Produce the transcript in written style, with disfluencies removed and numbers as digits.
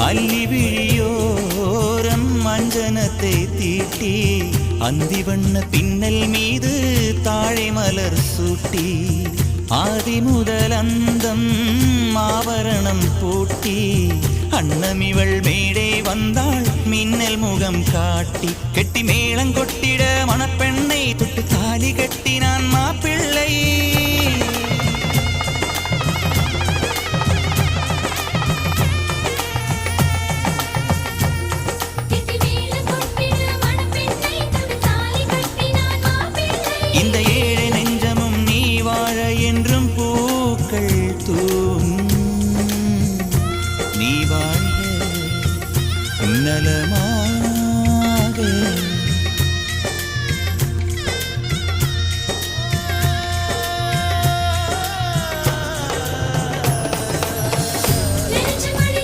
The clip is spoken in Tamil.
அல்லி விழியோரம் மஞ்சனத்தை தீட்டி அந்தி வண்ண பின்னல் மீது தாழை மலர் சூட்டி ஆதி முதல் அந்தம் ஆபரணம் பூட்டி அன்னமிவள் மேடை வந்தாள் மின்னல் முகம் காட்டி கெட்டி மேளம் கொட்டிட மணப்பெண்ணை தொட்டு தாலி கட்டினான் மாப்பிள்ளை. இந்த ஏழை நெஞ்சமும் நீ வாழ என்றும் பூக்கள் தூவும் நீ வாழ நலமா